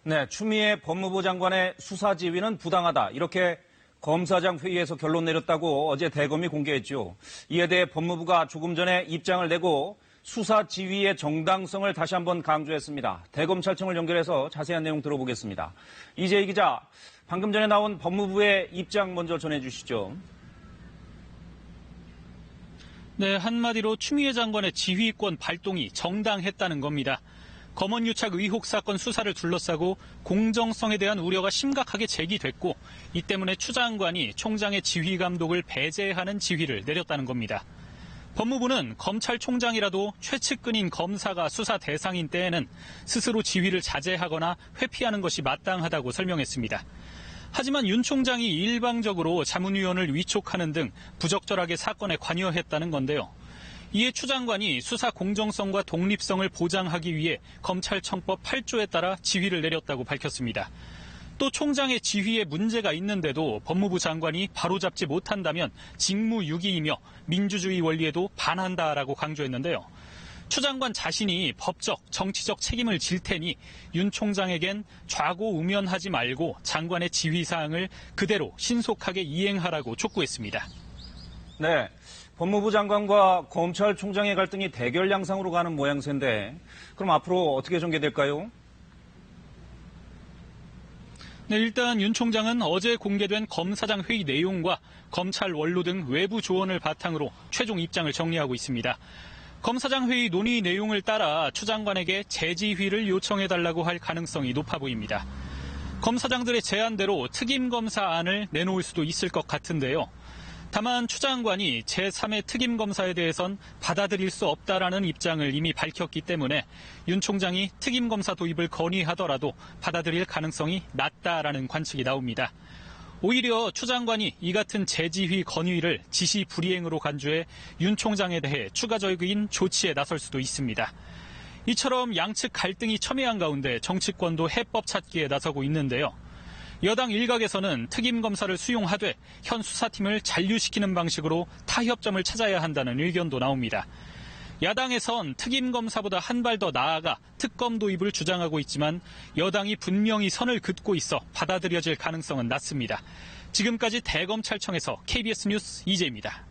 네, 추미애 법무부 장관의 수사 지휘는 부당하다. 이렇게 검사장 회의에서 결론 내렸다고 어제 대검이 공개했죠. 이에 대해 법무부가 조금 전에 입장을 내고 수사 지휘의 정당성을 다시 한번 강조했습니다. 대검찰청을 연결해서 자세한 내용 들어보겠습니다. 이재희 기자, 방금 전에 나온 법무부의 입장 먼저 전해주시죠. 네, 한마디로 추미애 장관의 지휘권 발동이 정당했다는 겁니다. 검언유착 의혹 사건 수사를 둘러싸고 공정성에 대한 우려가 심각하게 제기됐고 이 때문에 추 장관이 총장의 지휘 감독을 배제하는 지휘를 내렸다는 겁니다. 법무부는 검찰총장이라도 최측근인 검사가 수사 대상인 때에는 스스로 지휘를 자제하거나 회피하는 것이 마땅하다고 설명했습니다. 하지만 윤 총장이 일방적으로 자문위원을 위촉하는 등 부적절하게 사건에 관여했다는 건데요. 이에 추 장관이 수사 공정성과 독립성을 보장하기 위해 검찰청법 8조에 따라 지휘를 내렸다고 밝혔습니다. 또 총장의 지휘에 문제가 있는데도 법무부 장관이 바로잡지 못한다면 직무유기이며 민주주의 원리에도 반한다라고 강조했는데요. 추 장관 자신이 법적, 정치적 책임을 질 테니 윤 총장에겐 좌고우면하지 말고 장관의 지휘사항을 그대로 신속하게 이행하라고 촉구했습니다. 네, 법무부 장관과 검찰총장의 갈등이 대결 양상으로 가는 모양새인데 그럼 앞으로 어떻게 전개될까요? 네, 일단 윤 총장은 어제 공개된 검사장 회의 내용과 검찰 원로 등 외부 조언을 바탕으로 최종 입장을 정리하고 있습니다. 검사장 회의 논의 내용을 따라 추 장관에게 재지휘를 요청해달라고 할 가능성이 높아 보입니다. 검사장들의 제안대로 특임검사안을 내놓을 수도 있을 것 같은데요. 다만 추 장관이 제3의 특임검사에 대해선 받아들일 수 없다라는 입장을 이미 밝혔기 때문에 윤 총장이 특임검사 도입을 건의하더라도 받아들일 가능성이 낮다라는 관측이 나옵니다. 오히려 추 장관이 이 같은 재지휘 건의를 지시 불이행으로 간주해 윤 총장에 대해 추가적인 조치에 나설 수도 있습니다. 이처럼 양측 갈등이 첨예한 가운데 정치권도 해법 찾기에 나서고 있는데요. 여당 일각에서는 특임검사를 수용하되 현 수사팀을 잔류시키는 방식으로 타협점을 찾아야 한다는 의견도 나옵니다. 야당에선 특임검사보다 한 발 더 나아가 특검 도입을 주장하고 있지만 여당이 분명히 선을 긋고 있어 받아들여질 가능성은 낮습니다. 지금까지 대검찰청에서 KBS 뉴스 이재입니다.